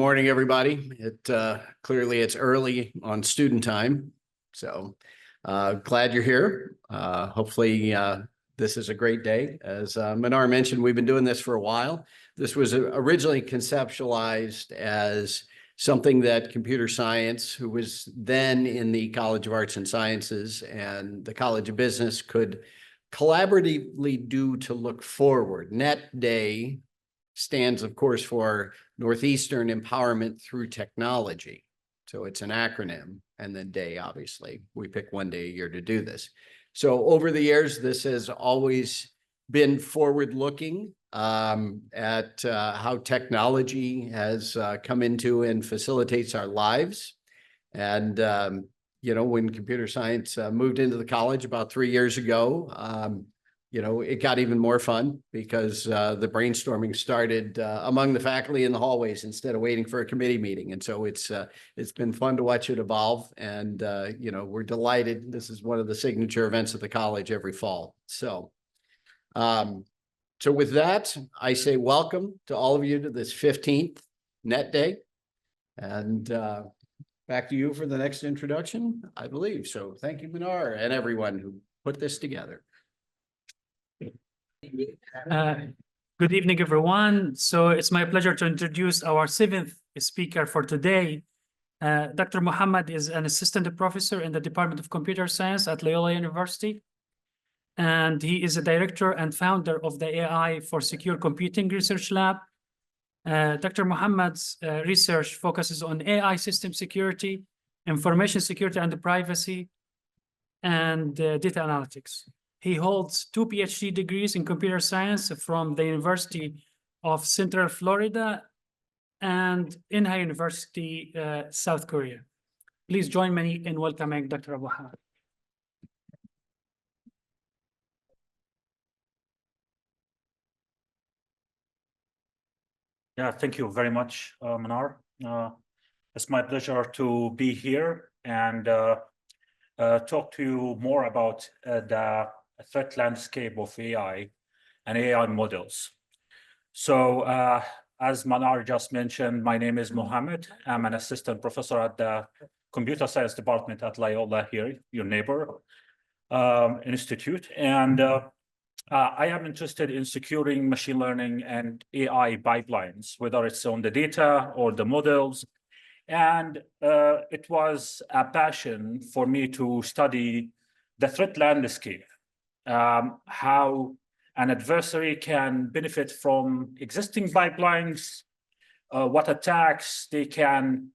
morning, everybody. Clearly it's early on student time, so glad you're here. Hopefully this is a great day. As Manar mentioned, we've been doing this for a while. This was originally conceptualized as something that computer science, who was then in the College of Arts and Sciences and the College of Business, could collaboratively do to look forward. NETT Day stands, of course, for Northeastern Empowerment Through Technology. So it's an acronym, and then day, obviously. We pick one day a year to do this. So over the years, this has always been forward-looking at how technology has come into and facilitates our lives. And you know, when computer science moved into the college about 3 years ago, you know, it got even more fun because the brainstorming started among the faculty in the hallways instead of waiting for a committee meeting. And so it's been fun to watch it evolve. And, you know, we're delighted. This is one of the signature events of the college every fall. So, so with that, I say welcome to all of you to this 15th NETT Day. And back to you for the next introduction, I believe. So thank you, Manar, and everyone who put this together. Good evening, everyone. So it's my pleasure to introduce our 7th speaker for today. Dr. Mohammed is an assistant professor in the Department of Computer Science at Loyola University. And he is a director and founder of the AI for Secure Computing Research Lab. Dr. Mohammed's research focuses on AI system security, information security and privacy, and data analytics. He holds 2 PhD degrees in computer science from the University of Central Florida and NEIU University, South Korea. Please join me in welcoming Dr. Abuhamad. Yeah, thank you very much, Manar. It's my pleasure to be here and talk to you more about the threat landscape of AI and AI models. So as Manar just mentioned, my name is Mohammed. I'm an assistant professor at the Computer Science Department at Loyola here, your neighbor institute. And I am interested in securing machine learning and AI pipelines, whether it's on the data or the models. And it was a passion for me to study the threat landscape, how an adversary can benefit from existing pipelines, what attacks they can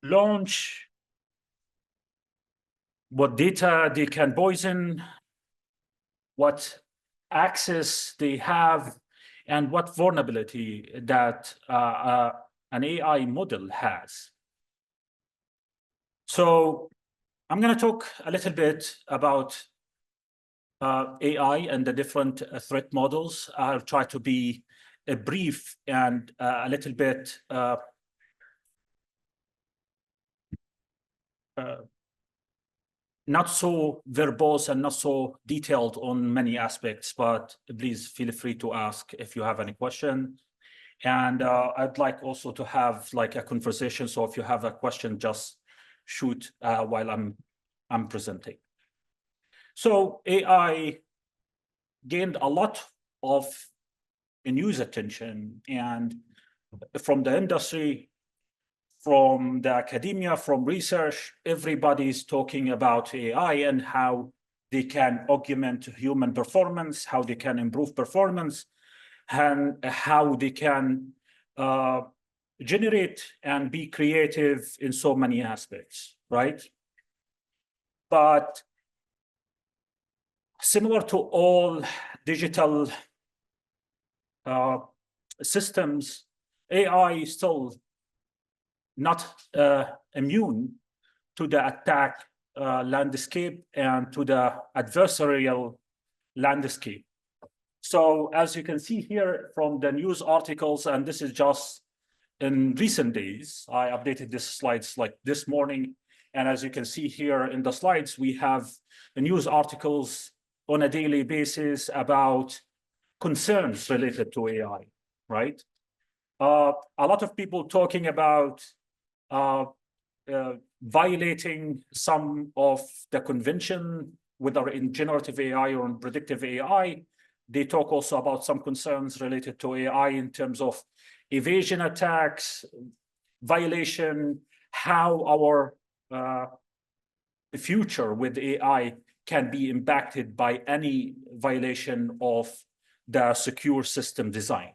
launch, what data they can poison, what access they have, and what vulnerability that an AI model has. So I'm going to talk a little bit about AI and the different threat models. I'll try to be brief and a little bit not so verbose and not so detailed on many aspects, but please feel free to ask if you have any question. And I'd like also to have like a conversation. So if you have a question, just shoot while I'm presenting. So AI gained a lot of news attention, and from the industry, from the academia, from research, everybody's talking about AI and how they can augment human performance, how they can improve performance, and how they can generate and be creative in so many aspects, right? But similar to all digital systems, AI is still not immune to the attack landscape and to the adversarial landscape. So as you can see here from the news articles, and this is just in recent days, I updated these slides like this morning. And as you can see here in the slides, we have the news articles on a daily basis about concerns related to AI, right? A lot of people talking about violating some of the convention, whether in generative AI or in predictive AI. They talk also about some concerns related to AI in terms of evasion attacks, violation, how our future with AI can be impacted by any violation of the secure system design.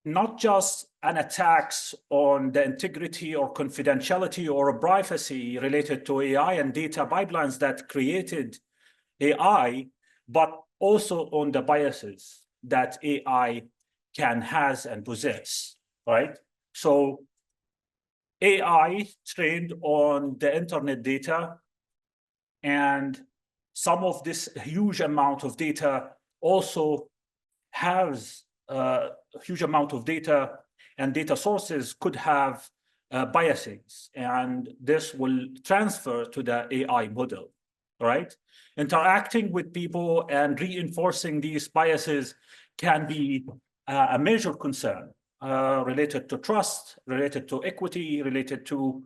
Not just an attacks on the integrity or confidentiality or privacy related to AI and data pipelines that created AI, but also on the biases that AI has and possess, right? So AI trained on the internet data, and some of this huge amount of data also has a huge amount of data, and data sources could have biases, and this will transfer to the AI model, right? Interacting with people and reinforcing these biases can be a major concern related to trust, related to equity, related to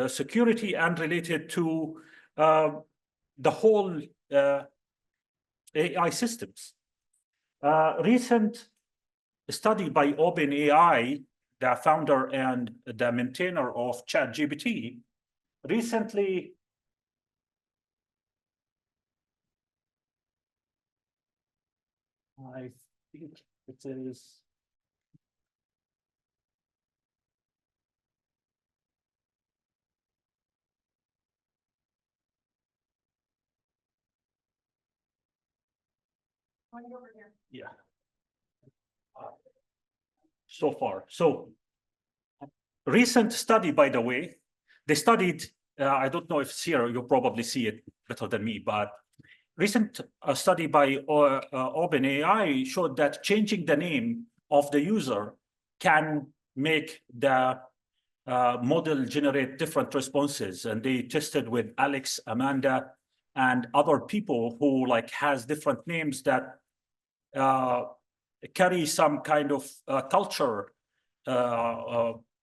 security, and related to the whole AI systems. Recent study by OpenAI, the founder and the maintainer of ChatGPT, recently I think it is yeah. So far. So recent study, by the way, they studied, I don't know if it's here, you'll probably see it better than me, but recent study by OpenAI showed that changing the name of the user can make the model generate different responses. And they tested with Alex, Amanda, and other people who has different names that carry some kind of culture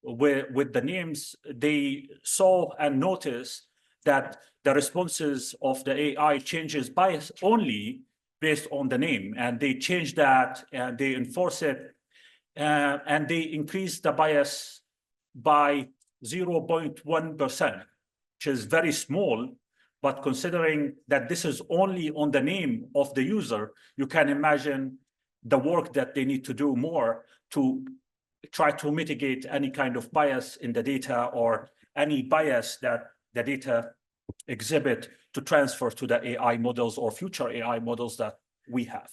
with the names. They saw and noticed that the responses of the AI changes bias only based on the name, and they change that and they enforce it, and they increase the bias by 0.1%, which is very small. But considering that this is only on the name of the user, you can imagine the work that they need to do more to try to mitigate any kind of bias in the data or any bias that the data exhibit to transfer to the AI models or future AI models that we have.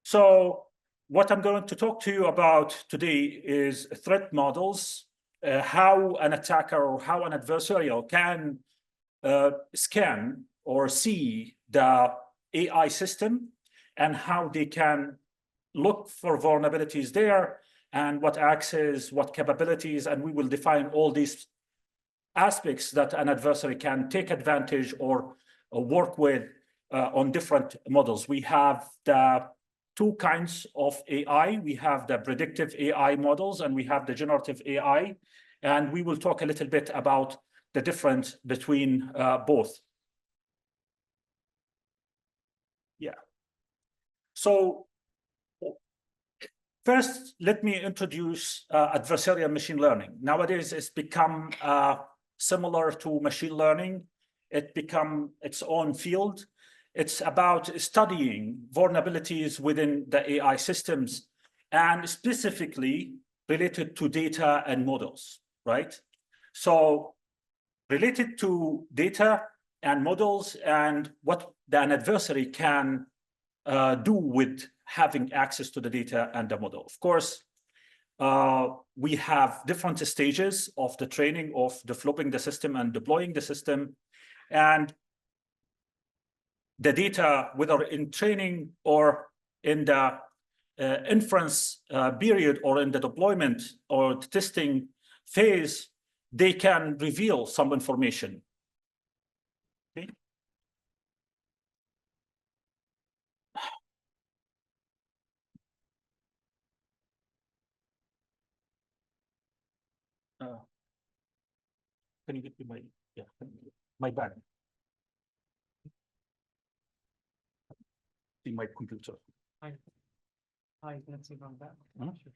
So what I'm going to talk to you about today is threat models, how an attacker or how an adversarial can scan or see the AI system and how they can look for vulnerabilities there and what access, what capabilities, and we will define all these aspects that an adversary can take advantage or work with on different models. We have the two kinds of AI. We have the predictive AI models and we have the generative AI. And we will talk a little bit about the difference between both. Yeah. So first, let me introduce adversarial machine learning. Nowadays, it's become similar to machine learning. It become its own field. It's about studying vulnerabilities within the AI systems and specifically related to data and models, right? So related to data and models and what an adversary can do with having access to the data and the model. Of course, we have different stages of the training of developing the system and deploying the system. And the data, whether in training or in the inference period or in the deployment or the testing phase, they can reveal some information. Okay. Can you get me my, yeah, my bag? In my computer. Hi, let's see on that. Huh? Sure.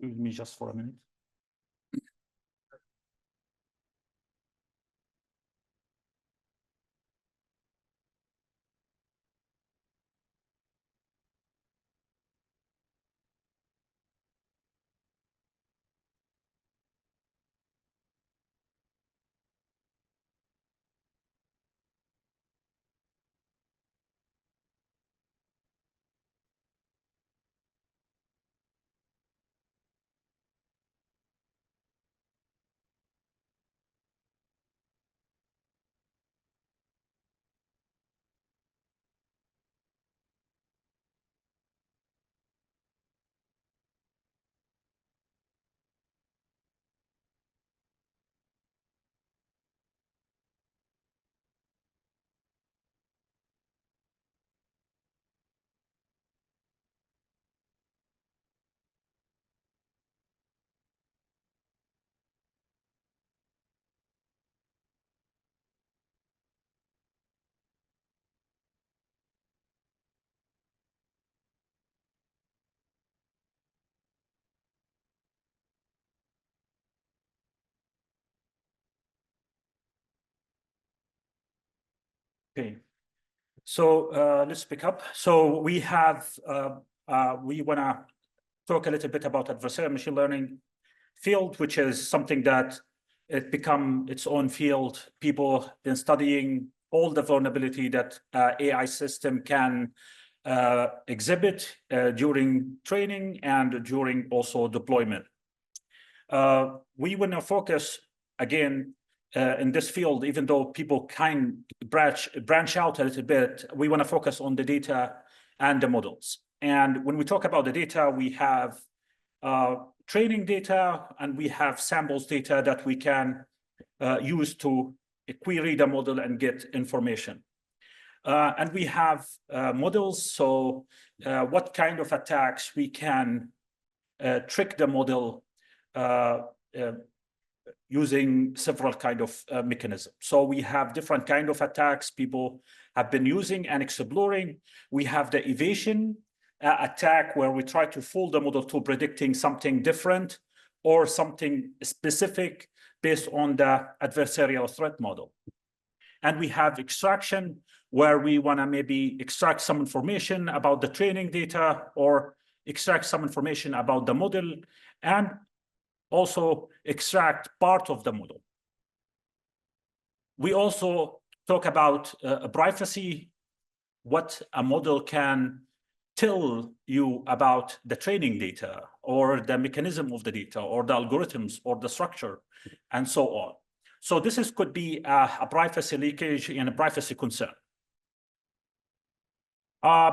Give me just for a minute. Okay, so let's pick up. So we have, we want to talk a little bit about adversarial machine learning field, which is something that it become its own field. People been studying all the vulnerability that AI system can exhibit during training and during also deployment. We want to focus again in this field, even though people kind branch out a little bit, we want to focus on the data and the models. And when we talk about the data, we have training data and we have samples data that we can use to query the model and get information. And we have models, so what kind of attacks we can trick the model using several kind of mechanisms. So we have different kind of attacks people have been using and exploring. We have the evasion attack where we try to fool the model to predicting something different or something specific based on the adversarial threat model. And we have extraction where we want to maybe extract some information about the training data or extract some information about the model and also extract part of the model. We also talk about privacy, what a model can tell you about the training data or the mechanism of the data or the algorithms or the structure and so on. So this could be a privacy leakage and a privacy concern.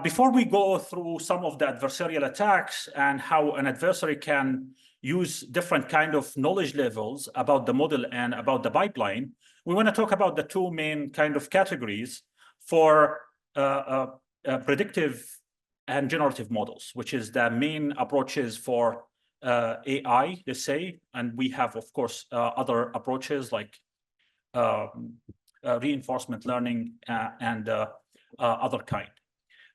Before we go through some of the adversarial attacks and how an adversary can use different kind of knowledge levels about the model and about the pipeline, we want to talk about the two main kind of categories for predictive and generative models, which is the main approaches for AI, let's say. And we have, of course, other approaches like reinforcement learning and other kind.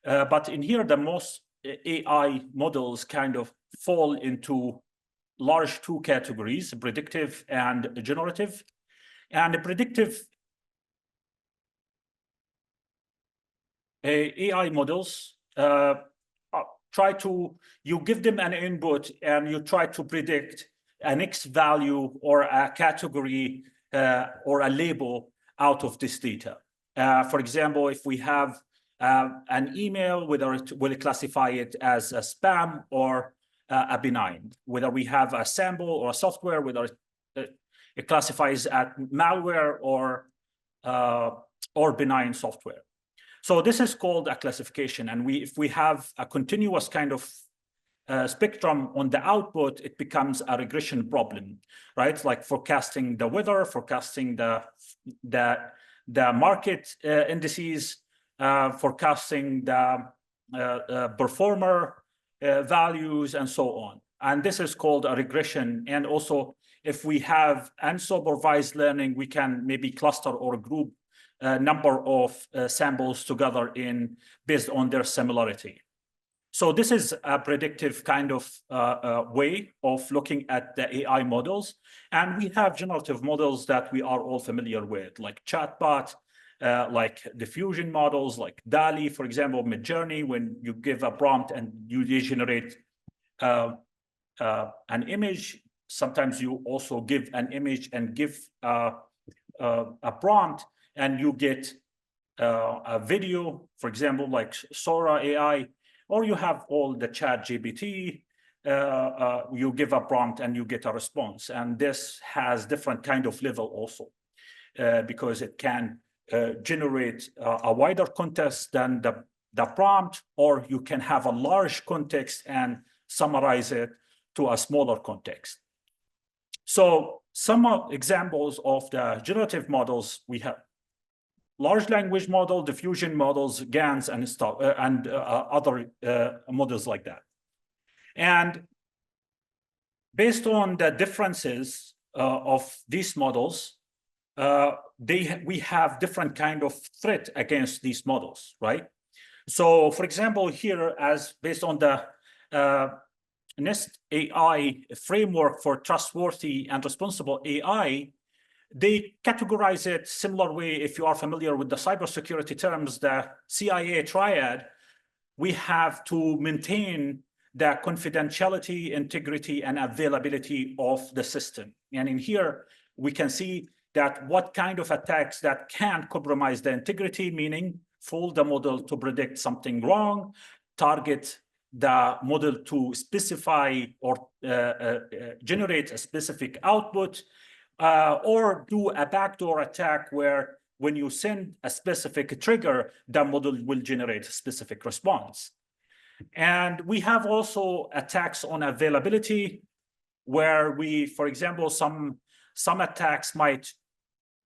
But in here, the most AI models kind of fall into large two categories, predictive and generative. And the predictive AI models you give them an input and you try to predict an X value or a category or a label out of this data. For example, if we have an email, whether it will classify it as a spam or a benign, whether we have a sample or a software, whether it classifies as malware or benign software. So this is called a classification. And if we have a continuous kind of spectrum on the output, it becomes a regression problem, right? Like forecasting the weather, forecasting the market indices, forecasting the performer values, and so on. And this is called a regression. And also, if we have unsupervised learning, we can maybe cluster or group a number of samples together based on their similarity. So this is a predictive kind of way of looking at the AI models. And we have generative models that we are all familiar with, like chatbot, like diffusion models, like DALI, for example, Midjourney, when you give a prompt and you generate an image. Sometimes you also give an image and give a prompt, and you get a video, for example, like Sora AI, or you have all the ChatGPT. You give a prompt and you get a response. And this has different kind of level also, because it can generate a wider context than the prompt, or you can have a large context and summarize it to a smaller context. So some examples of the generative models we have: large language model, diffusion models, GANs, and stuff, and other models like that. And based on the differences of these models, we have different kind of threat against these models, right? So, for example, here, as based on the NEST AI framework for trustworthy and responsible AI, they categorize it similar way. If you are familiar with the cybersecurity terms, the CIA triad, we have to maintain the confidentiality, integrity, and availability of the system. And in here, we can see that what kind of attacks that can compromise the integrity, meaning fool the model to predict something wrong, target the model to specify or generate a specific output, or do a backdoor attack where when you send a specific trigger, the model will generate a specific response. And we have also attacks on availability, where we, for example, some attacks might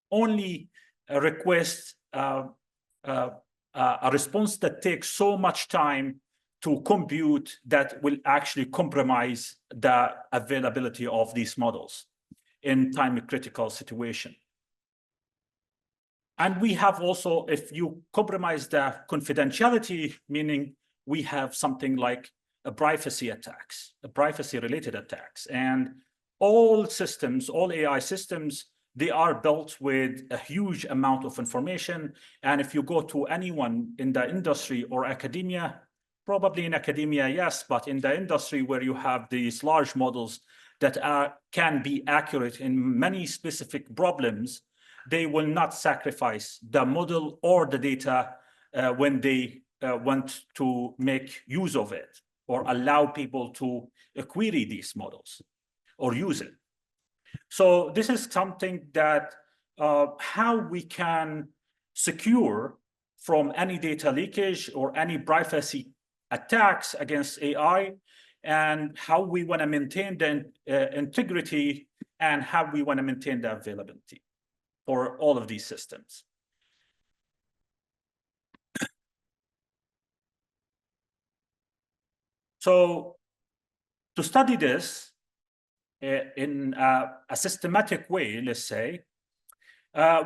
only request a response that takes so much time to compute that will actually compromise the availability of these models in time-critical situation. And we have also, if you compromise the confidentiality, meaning we have something like a privacy attacks, privacy-related attacks. And all systems, all AI systems, they are built with a huge amount of information. And if you go to anyone in the industry or academia, probably in academia, yes, but in the industry where you have these large models that can be accurate in many specific problems, they will not sacrifice the model or the data when they want to make use of it or allow people to query these models or use it. So this is something that how we can secure from any data leakage or any privacy attacks against AI, and how we want to maintain the integrity and how we want to maintain the availability for all of these systems. So to study this in a systematic way, let's say,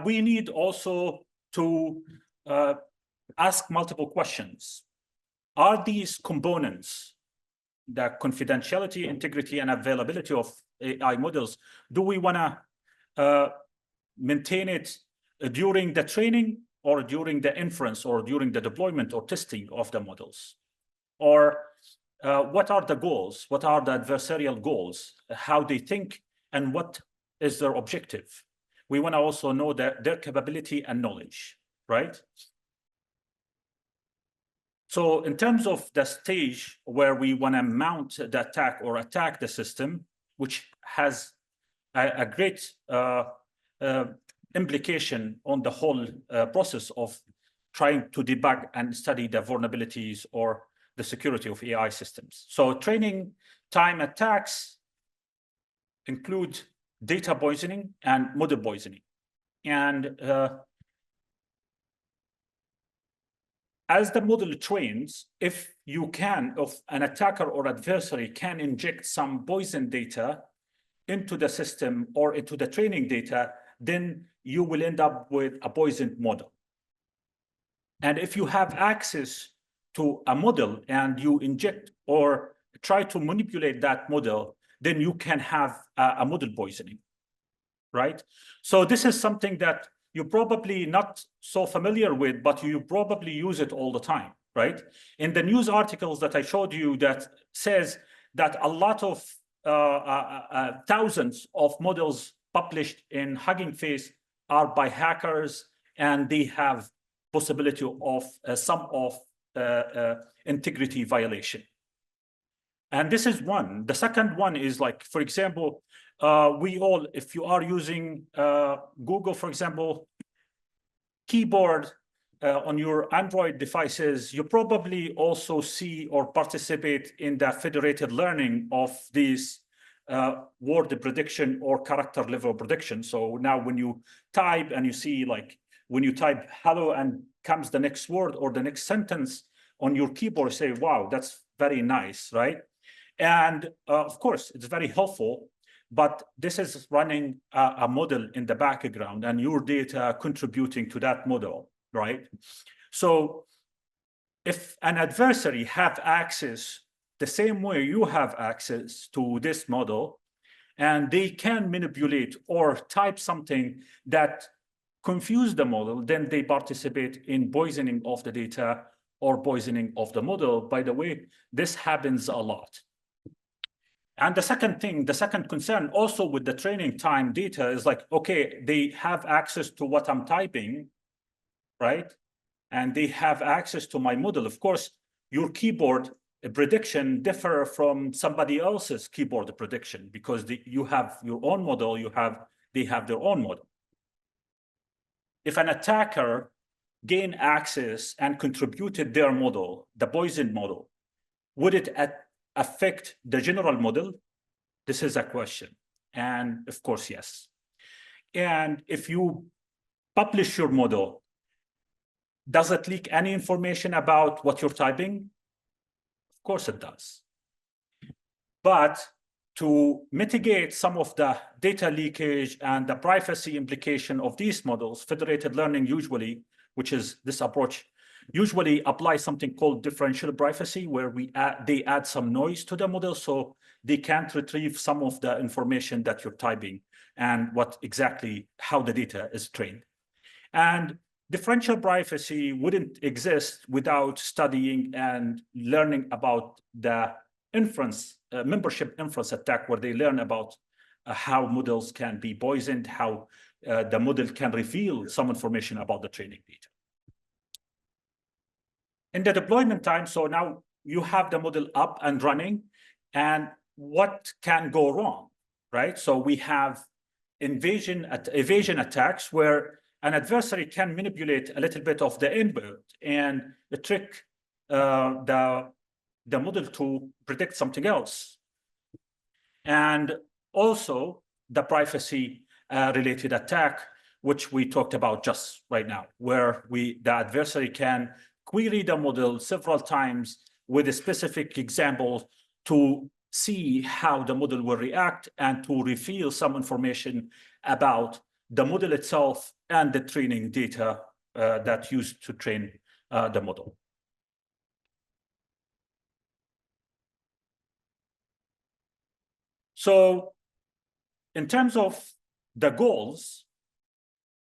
we need also to ask multiple questions. Are these components, the confidentiality, integrity, and availability of AI models, do we want to maintain it during the training or during the inference or during the deployment or testing of the models? Or what are the goals? What are the adversarial goals? How they think and what is their objective? We want to also know their capability and knowledge, right? So in terms of the stage where we want to mount the attack or attack the system, which has a great implication on the whole process of trying to debug and study the vulnerabilities or the security of AI systems. So training time attacks include data poisoning and model poisoning. And as the model trains, if an attacker or adversary can inject some poison data into the system or into the training data, then you will end up with a poisoned model. And if you have access to a model and you inject or try to manipulate that model, then you can have a model poisoning, right? So this is something that you're probably not so familiar with, but you probably use it all the time, right? In the news articles that I showed you that says that a lot of thousands of models published in Hugging Face are by hackers, and they have possibility of some of integrity violation. And this is one. The second one is like, for example, if you are using Google, for example, keyboard on your Android devices, you probably also see or participate in the federated learning of these word prediction or character level prediction. So now when you type and you see, like, when you type hello and comes the next word or the next sentence on your keyboard, say, wow, that's very nice, right? And of course, it's very helpful, but this is running a model in the background and your data contributing to that model, right? So if an adversary have access the same way you have access to this model, and they can manipulate or type something that confuse the model, then they participate in poisoning of the data or poisoning of the model. By the way, this happens a lot. And the second concern also with the training time data is like, okay, they have access to what I'm typing, right? And they have access to my model. Of course, your keyboard prediction differ from somebody else's keyboard prediction because you have your own model, they have their own model. If an attacker gained access and contributed their model, the poisoned model, would it affect the general model? This is a question. And of course, yes. And if you publish your model, does it leak any information about what you're typing? Of course it does. But to mitigate some of the data leakage and the privacy implication of these models, federated learning usually, which is this approach, usually applies something called differential privacy, where they add some noise to the model so they can't retrieve some of the information that you're typing and how the data is trained. And differential privacy wouldn't exist without studying and learning about the membership inference attack, where they learn about how models can be poisoned, how the model can reveal some information about the training data. In the deployment time, so now you have the model up and running, and what can go wrong, right? So we have evasion attacks where an adversary can manipulate a little bit of the input and trick the model to predict something else. And also the privacy related attack, which we talked about just right now, where the adversary can query the model several times with a specific example to see how the model will react and to reveal some information about the model itself and the training data that used to train the model. So in terms of the goals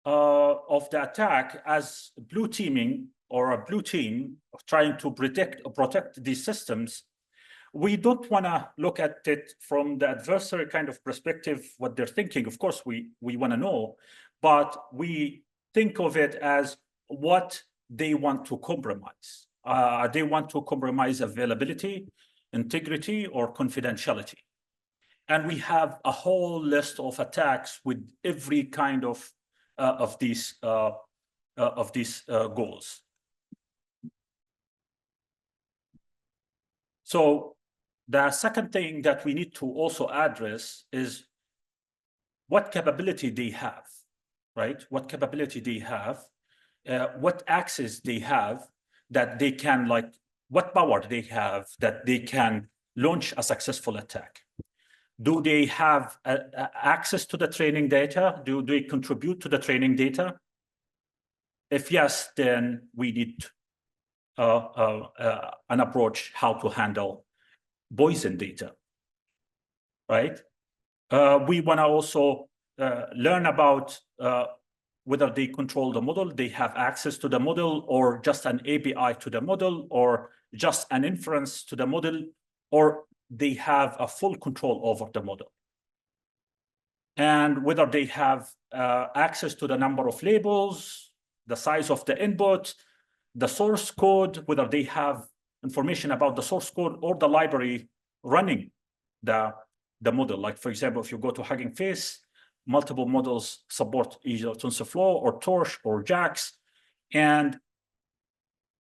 of the attack, as blue teaming or a blue team trying to protect these systems, we don't want to look at it from the adversary kind of perspective, what they're thinking. Of course, we want to know, but we think of it as what they want to compromise. They want to compromise availability, integrity, or confidentiality. And we have a whole list of attacks with every kind of these goals. So the second thing that we need to also address is what capability they have, right? What capability they have, what access they have that they can, like, what power they have that they can launch a successful attack. Do they have access to the training data? Do they contribute to the training data? If yes, then we need an approach how to handle poison data, right? We want to also learn about whether they control the model, they have access to the model, or just an API to the model, or just an inference to the model, or they have a full control over the model. And whether they have access to the number of labels, the size of the input, the source code, whether they have information about the source code or the library running the model. Like, for example, if you go to Hugging Face, multiple models support either TensorFlow or Torch or JAX. And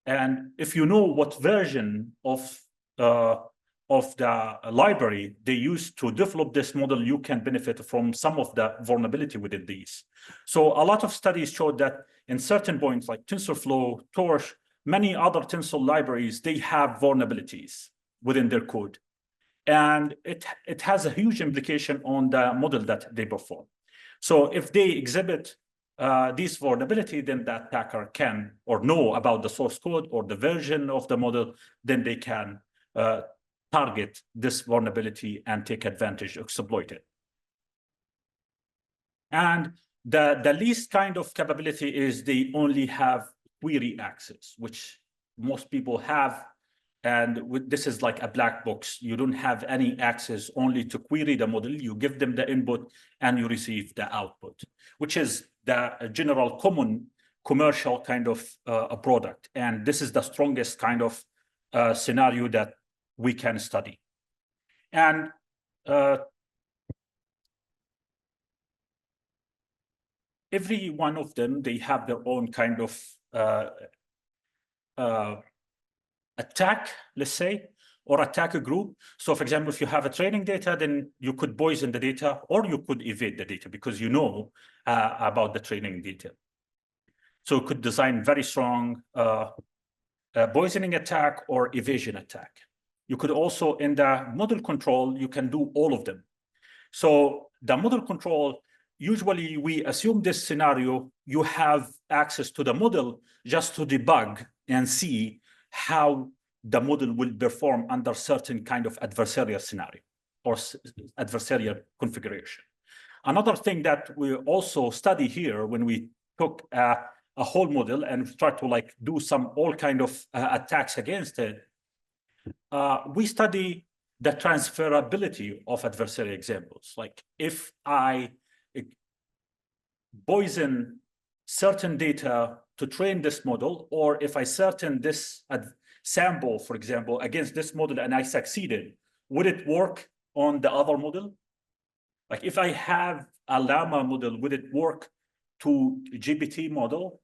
if you know what version of the library they use to develop this model, you can benefit from some of the vulnerability within these. So a lot of studies showed that in certain points like TensorFlow, Torch, many other tensor libraries, they have vulnerabilities within their code. And it has a huge implication on the model that they perform. So if they exhibit this vulnerability, then the attacker can or know about the source code or the version of the model, then they can target this vulnerability and take advantage, exploit it. And the least kind of capability is they only have query access, which most people have. And this is like a black box. You don't have any access, only to query the model. You give them the input and you receive the output, which is the general common commercial kind of a product. And this is the strongest kind of scenario that we can study. And every one of them, they have their own kind of attack, let's say, or attack a group. So for example, if you have a training data, then you could poison the data or you could evade the data because you know about the training data. So you could design very strong poisoning attack or evasion attack. You could also, in the model control, you can do all of them. So the model control, usually we assume this scenario, you have access to the model just to debug and see how the model will perform under certain kind of adversarial scenario or adversarial configuration. Another thing that we also study here when we took a whole model and try to like do some all kind of attacks against it, we study the transferability of adversarial examples. Like if I poison certain data to train this model, or if I certain this sample, for example, against this model and I succeeded, would it work on the other model? Like if I have a llama model, would it work to GPT model.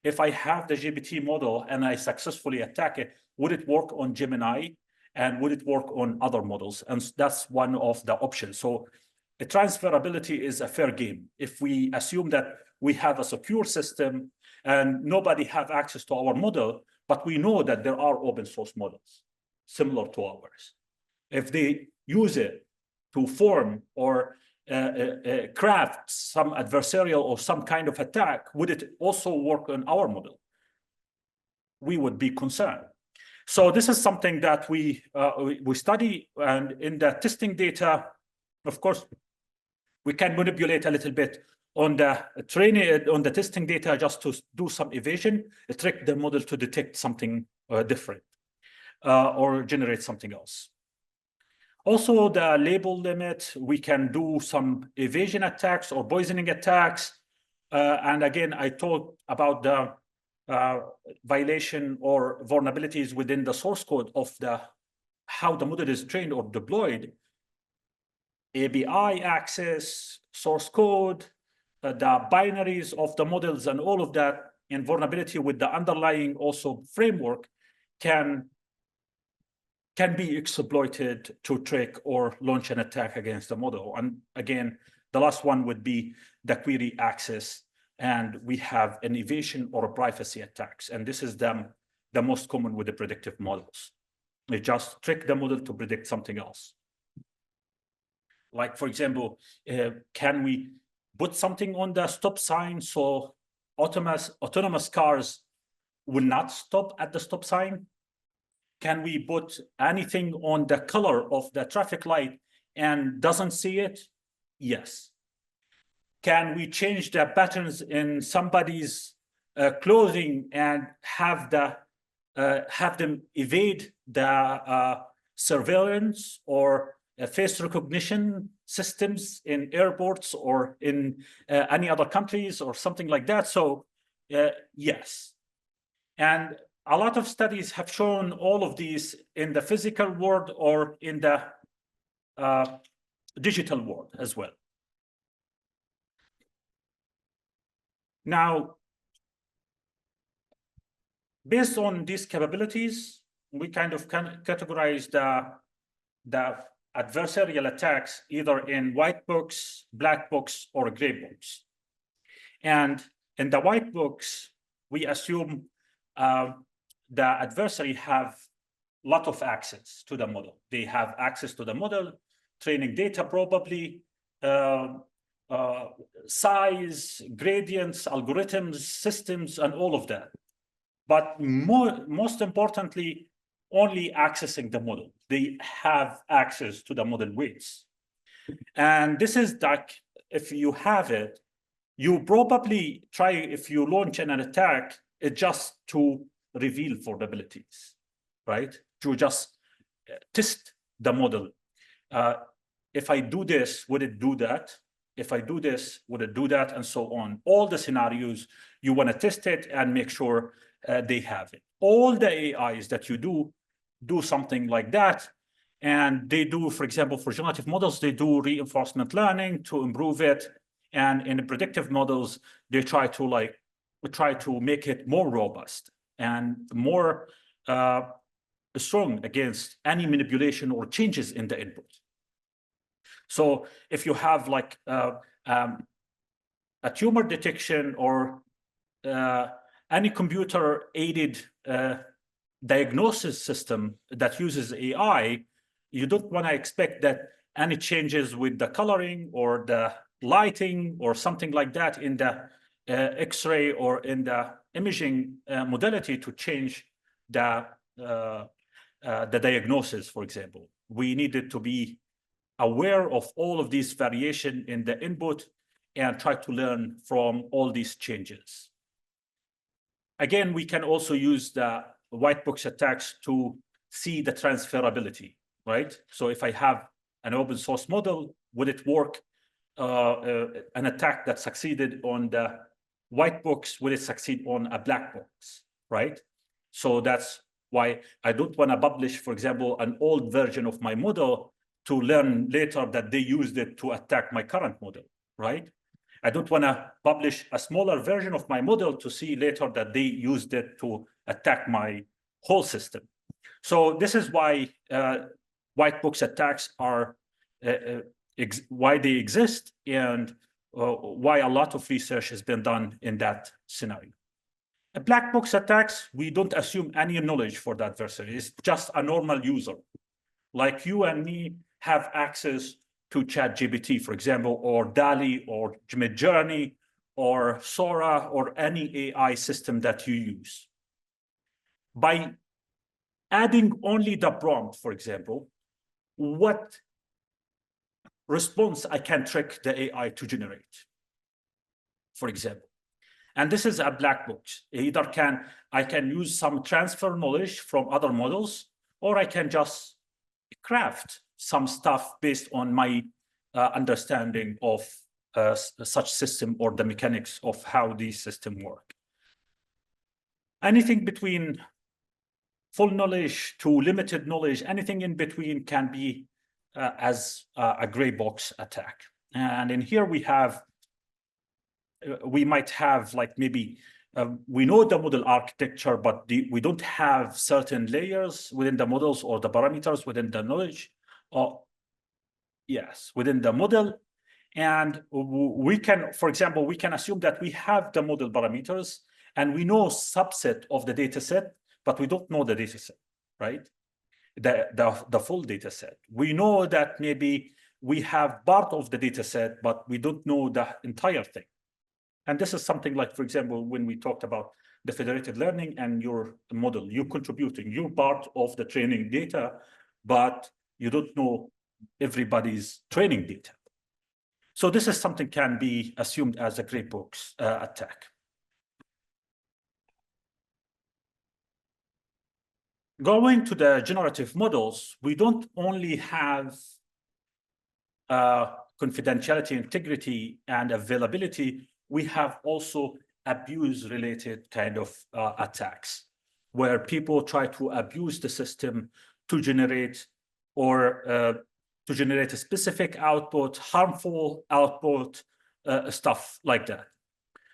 If I have the GPT model and I successfully attack it, would it work on Gemini? And would it work on other models? And that's one of the options. So the transferability is a fair game. If we assume that we have a secure system and nobody have access to our model, but we know that there are open source models similar to ours. If they use it to form or craft some adversarial or some kind of attack, would it also work on our model? We would be concerned. So this is something that we study, and in the testing data, of course, we can manipulate a little bit on the training, on the testing data, just to do some evasion, trick the model to detect something different or generate something else. Also, the label limit, we can do some evasion attacks or poisoning attacks. And again, I talked about the violation or vulnerabilities within the source code of how the model is trained or deployed. API access, source code, the binaries of the models and all of that, and vulnerability with the underlying also framework can be exploited to trick or launch an attack against the model. And again, the last one would be the query access, and we have an evasion or a privacy attacks. And this is the most common with the predictive models. They just trick the model to predict something else. Like, for example, can we put something on the stop sign so autonomous cars will not stop at the stop sign? Can we put anything on the color of the traffic light and doesn't see it? Yes. Can we change the patterns in somebody's clothing and have them evade the surveillance or face recognition systems in airports or in any other countries or something like that? So yes. And a lot of studies have shown all of these in the physical world or in the digital world as well. Now, based on these capabilities, we kind of categorize the adversarial attacks either in white books, black books, or gray books. And in the white books, we assume the adversary have a lot of access to the model. They have access to the model, training data probably, size, gradients, algorithms, systems, and all of that. But most importantly, only accessing the model. They have access to the model weights. And this is like, if you have it, you probably try, if you launch an attack, it just to reveal vulnerabilities, right? To just test the model. If I do this, would it do that? If I do this, would it do that? And so on. All the scenarios, you want to test it and make sure they have it. All the AIs that you do something like that. And they do, for example, for generative models, they do reinforcement learning to improve it. And in the predictive models, they try to make it more robust and more strong against any manipulation or changes in the input. So if you have like a tumor detection or any computer-aided diagnosis system that uses AI, you don't want to expect that any changes with the coloring or the lighting or something like that in the X-ray or in the imaging modality to change the diagnosis, for example. We needed to be aware of all of these variation in the input and try to learn from all these changes. Again, we can also use the white box attacks to see the transferability, right? So if I have an open source model, would it work an attack that succeeded on the white box, will it succeed on a black box, right? So that's why I don't want to publish, for example, an old version of my model to learn later that they used it to attack my current model, right? I don't want to publish a smaller version of my model to see later that they used it to attack my whole system. So this is why white box attacks are why they exist, and why a lot of research has been done in that scenario. A black box attacks, we don't assume any knowledge for the adversary. It's just a normal user. Like you and me have access to ChatGPT, for example, or DALL-E, or Midjourney, or Sora, or any AI system that you use. By adding only the prompt, for example, what response I can trick the AI to generate, for example. And this is a black box. Either I can use some transfer knowledge from other models, or I can just craft some stuff based on my understanding of such system or the mechanics of how these systems work. Anything between full knowledge to limited knowledge, anything in between can be as a gray box attack. And in here we have, we might have like maybe, we know the model architecture, but we don't have certain layers within the models or the parameters within the knowledge, or yes, within the model. And we can, for example, we can assume that we have the model parameters and we know subset of the data set, but we don't know the data set, right? The full data set. We know that maybe we have part of the data set, but we don't know the entire thing. And this is something like, for example, when we talked about the federated learning and your model, you're contributing, you're part of the training data, but you don't know everybody's training data. So this is something can be assumed as a gray box attack. Going to the generative models, we don't only have confidentiality, integrity, and availability, we have also abuse-related kind of attacks, where people try to abuse the system to generate or to generate a specific output, harmful output, stuff like that.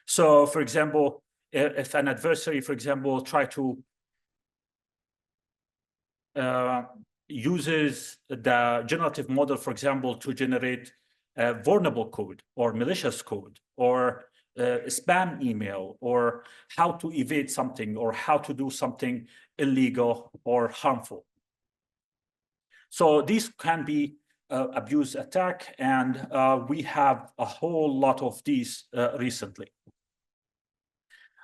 So, for example, if an adversary, for example, try to uses the generative model, for example, to generate vulnerable code or malicious code or spam email or how to evade something or how to do something illegal or harmful. So these can be abuse attack, and we have a whole lot of these recently.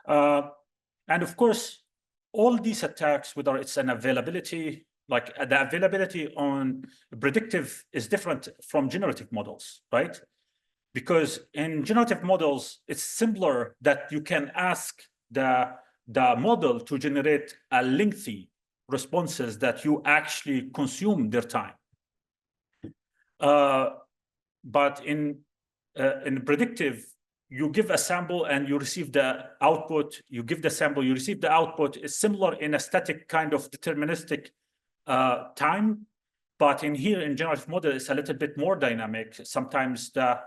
And of course, all these attacks, whether it's an availability, like the availability on predictive is different from generative models, right? Because in generative models, it's simpler that you can ask the model to generate a lengthy responses that you actually consume their time. But in predictive, you give a sample and you receive the output. You give the sample, you receive the output. It's similar in a static kind of deterministic time. But in here, in generative model, it's a little bit more dynamic. Sometimes the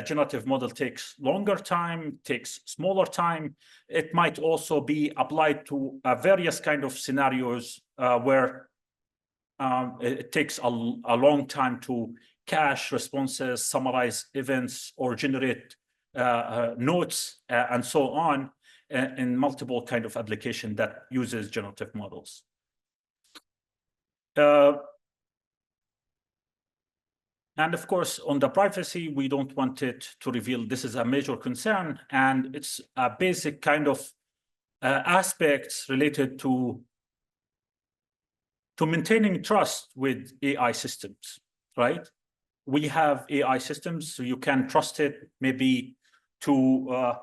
generative model takes longer time, takes smaller time. It might also be applied to various kind of scenarios where it takes a long time to cache responses, summarize events, or generate notes, and so on, in multiple kind of application that uses generative models. And of course, on the privacy, we don't want it to reveal. This is a major concern, and it's a basic kind of aspects related to maintaining trust with AI systems, right? We have AI systems, so you can trust it maybe to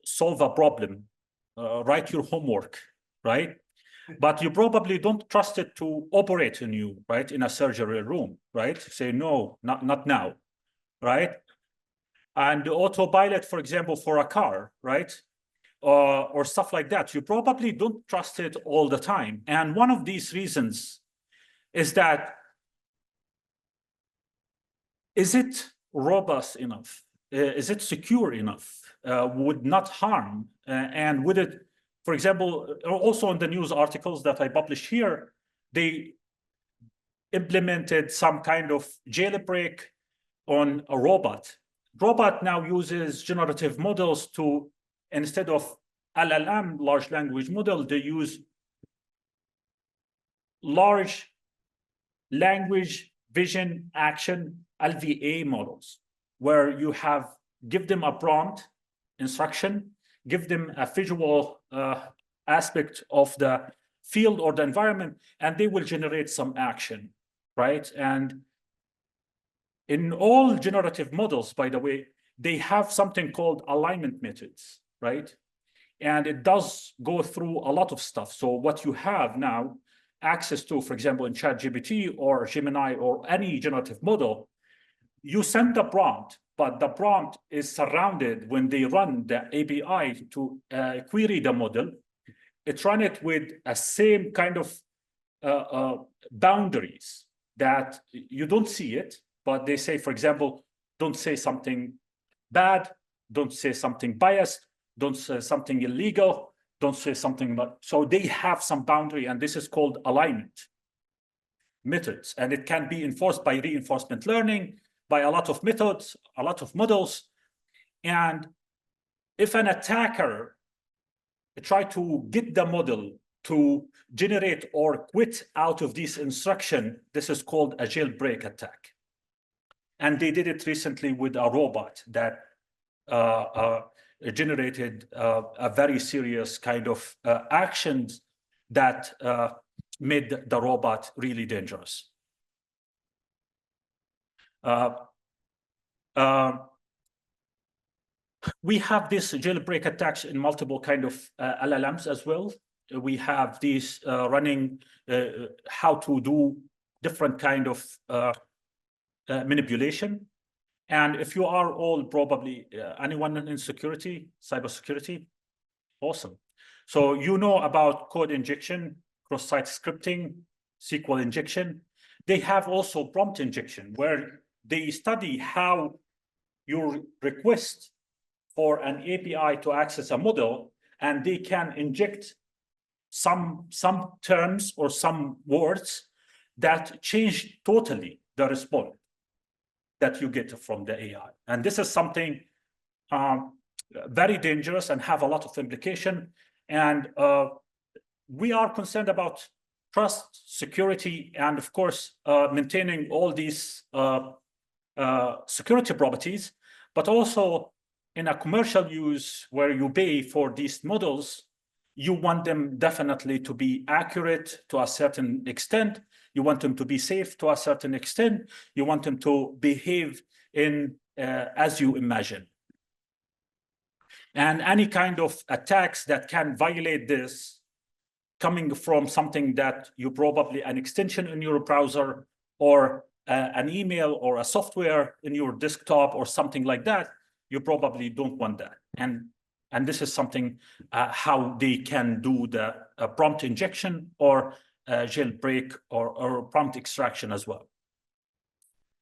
solve a problem, write your homework, right? But you probably don't trust it to operate on you, right? In a surgery room, right? Say, no, not now, right? And the autopilot, for example, for a car, right? Or stuff like that. You probably don't trust it all the time. And one of these reasons is that, is it robust enough? is it secure enough? Would not harm? And would it, for example, also in the news articles that I publish here, they implemented some kind of jailbreak on a robot. Robot now uses generative models to, instead of LLM, large language model, they use large language vision action LVA models, where you give them a prompt instruction, give them a visual aspect of the field or the environment, and they will generate some action, right? And in all generative models, by the way, they have something called alignment methods, right? And it does go through a lot of stuff. So what you have now access to, for example, in ChatGPT or Gemini or any generative model, you send the prompt, but the prompt is surrounded when they run the API to query the model. It's run it with a same kind of boundaries that you don't see it, but they say, for example, don't say something bad, don't say something biased, don't say something illegal, don't say something, but so they have some boundary, and this is called alignment methods, and it can be enforced by reinforcement learning, by a lot of methods, a lot of models. And if an attacker try to get the model to generate or quit out of this instruction, this is called a jailbreak attack. And they did it recently with a robot that generated a very serious kind of actions that made the robot really dangerous. We have this jailbreak attacks in multiple kind of LLMs as well. We have these running how to do different kind of manipulation. And if you are all probably anyone in security, cybersecurity, awesome. So you know about code injection, cross-site scripting, SQL injection. They have also prompt injection, where they study how your request for an API to access a model, and they can inject some terms or some words that change totally the response that you get from the AI. And this is something very dangerous and have a lot of implication. And we are concerned about trust, security, and of course, maintaining all these security properties, but also in a commercial use where you pay for these models, you want them definitely to be accurate to a certain extent. You want them to be safe to a certain extent. You want them to behave in as you imagine. And any kind of attacks that can violate this, coming from something that you probably an extension in your browser or an email or a software in your desktop or something like that, you probably don't want that. And this is something how they can do the prompt injection or jailbreak or prompt extraction as well.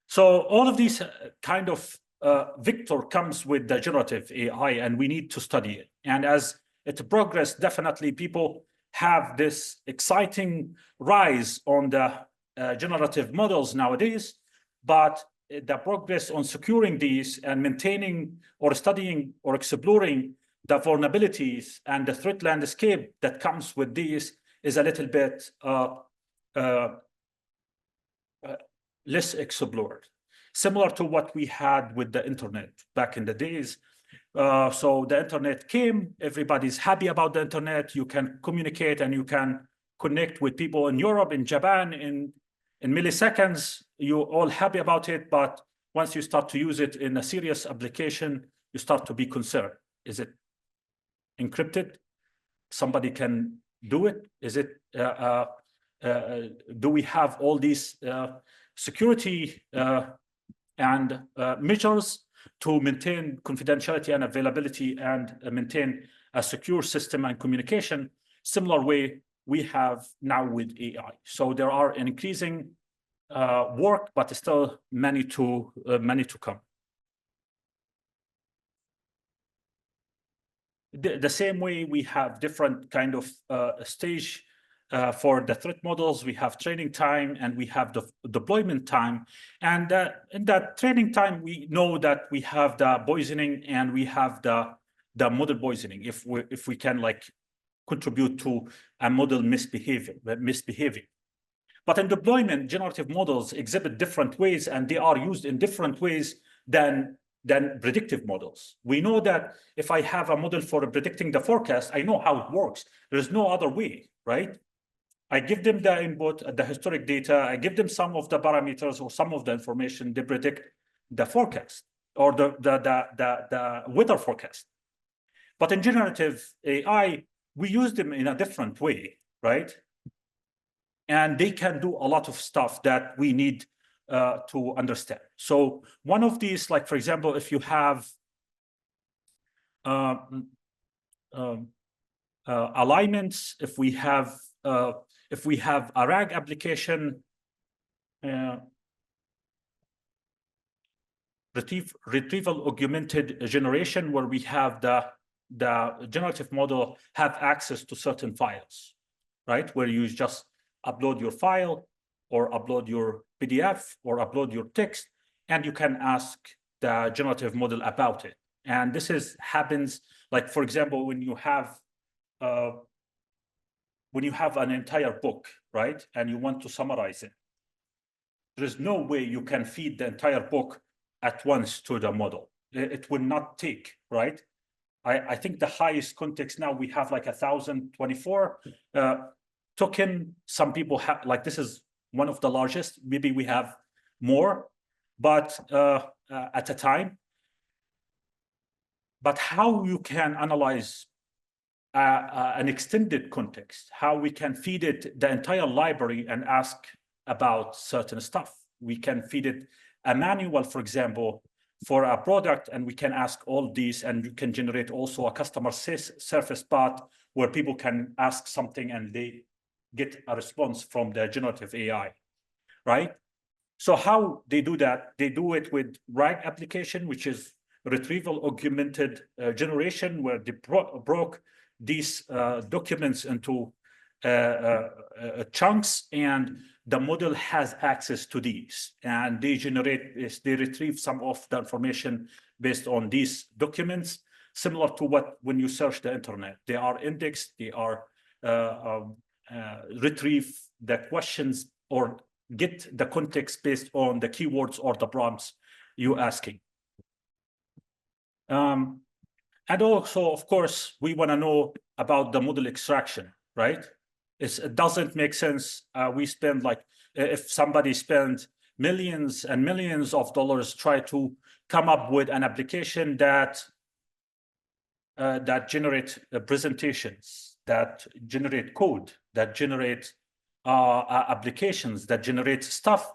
So all of these kind of vector comes with the generative AI, and we need to study it. And as it progresses, definitely people have this exciting rise on the generative models nowadays, but the progress on securing these and maintaining or studying or exploring the vulnerabilities and the threat landscape that comes with these is a little bit less explored. Similar to what we had with the internet back in the days. So the internet came, everybody's happy about the internet. You can communicate and you can connect with people in Europe, in Japan, in milliseconds. You're all happy about it, but once you start to use it in a serious application, you start to be concerned. Is it encrypted? Somebody can do it? Is it? Do we have all these security and measures to maintain confidentiality and availability and maintain a secure system and communication? Similar way we have now with AI. So there are an increasing work, but still many to come. the same way we have different kind of stage for the threat models. We have training time and we have the deployment time. And in that training time, we know that we have the poisoning and we have the model poisoning if we can like contribute to a model misbehaving. But in deployment, generative models exhibit different ways and they are used in different ways than predictive models. We know that if I have a model for predicting the forecast, I know how it works. There's no other way, right? I give them the input, the historic data, I give them some of the parameters or some of the information, they predict the forecast or the weather forecast. But in generative AI, we use them in a different way, right? And they can do a lot of stuff that we need to understand. So one of these, like for example, if you have alignments, if we have a RAG application, retrieval augmented generation, where we have the generative model have access to certain files, right? Where you just upload your file or upload your PDF or upload your text, and you can ask the generative model about it. And this happens, like, for example, when you have an entire book, right? And you want to summarize it. There is no way you can feed the entire book at once to the model. It will not take, right? I think the highest context now we have like 1024 token. Some people have, like, this is one of the largest, maybe we have more, but at a time. But how you can analyze an extended context, how we can feed it the entire library and ask about certain stuff. We can feed it a manual, for example, for a product, and we can ask all these, and you can generate also a customer surface bot where people can ask something and they get a response from the generative AI, right? So how they do that? They do it with RAG application, which is retrieval augmented generation, where they broke these documents into chunks, and the model has access to these, and they retrieve some of the information based on these documents, similar to when you search the internet. They are indexed, they are retrieve the questions or get the context based on the keywords or the prompts you're asking. And also, of course, we want to know about the model extraction, right? It doesn't make sense. We spend, like, if somebody spends millions and millions of dollars try to come up with an application that generate presentations, that generate code, that generate applications, that generate stuff,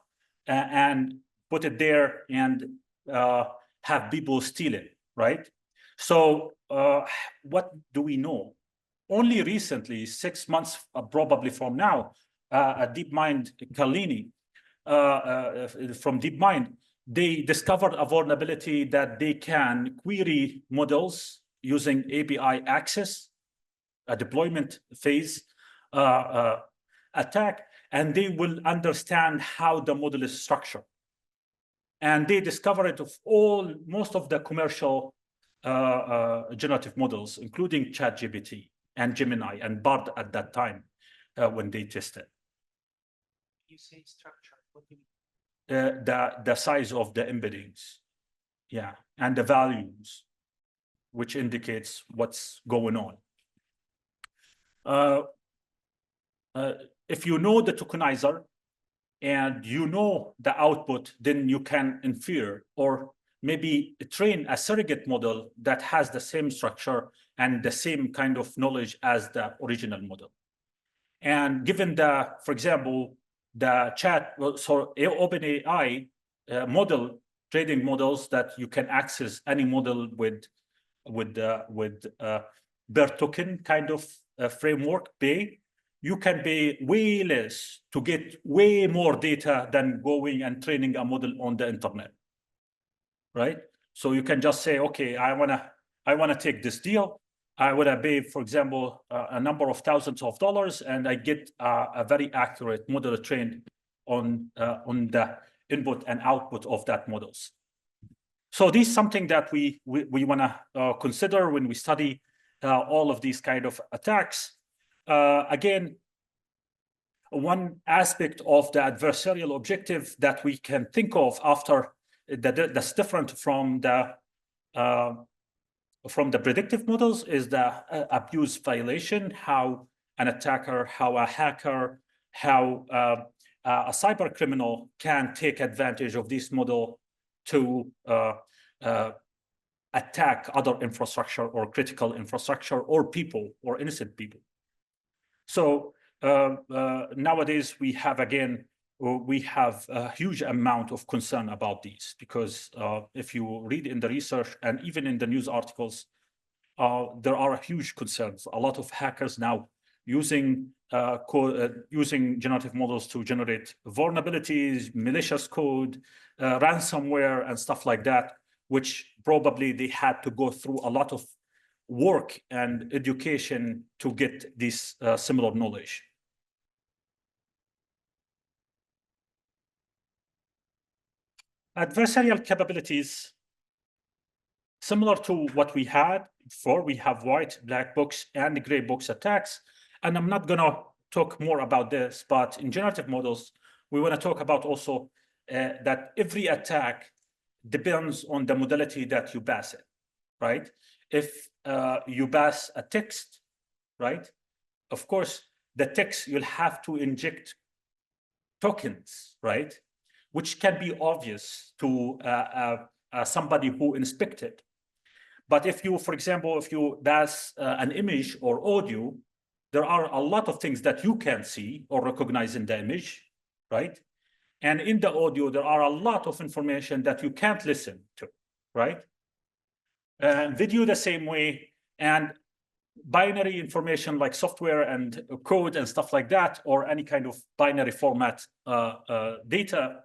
and put it there and have people steal it, right? So what do we know? Only recently, 6 months probably from now, DeepMind, Kalini from DeepMind, they discovered a vulnerability that they can query models using API access, a deployment phase attack, and they will understand how the model is structured. And they discovered it of most of the commercial generative models, including ChatGPT and Gemini and Bard at that time when they tested. You say structure, what do you mean? The size of the embeddings, yeah, and the values, which indicates what's going on. If you know the tokenizer and you know the output, then you can infer or maybe train a surrogate model that has the same structure and the same kind of knowledge as the original model. And given for example, the OpenAI model, trading models that you can access any model with per token kind of framework pay, you can pay way less to get way more data than going and training a model on the internet, right? So you can just say, okay, I wanna take this deal. I would have paid, for example, a number of thousands of dollars, and I get a very accurate model trained on the input and output of that models. So this is something that we want to consider when we study all of these kind of attacks. Again, one aspect of the adversarial objective that we can think of after that's different from the predictive models is the abuse violation, how an attacker, how a hacker, how a cyber criminal can take advantage of this model to attack other infrastructure or critical infrastructure or people or innocent people. So nowadays we have a huge amount of concern about these, because if you read in the research and even in the news articles, there are huge concerns. A lot of hackers now using generative models to generate vulnerabilities, malicious code, ransomware, and stuff like that, which probably they had to go through a lot of work and education to get this similar knowledge. Adversarial capabilities, similar to what we had before, we have white, black box, and gray box attacks. And I'm not going to talk more about this, but in generative models, we want to talk about also that every attack depends on the modality that you pass it, right? If you pass a text, right? Of course, the text, you'll have to inject tokens, right? Which can be obvious to somebody who inspected. But if you, for example, if you pass an image or audio, there are a lot of things that you can see or recognize in the image, right? And in the audio, there are a lot of information that you can't listen to, right? Video the same way, and binary information like software and code and stuff like that, or any kind of binary format data,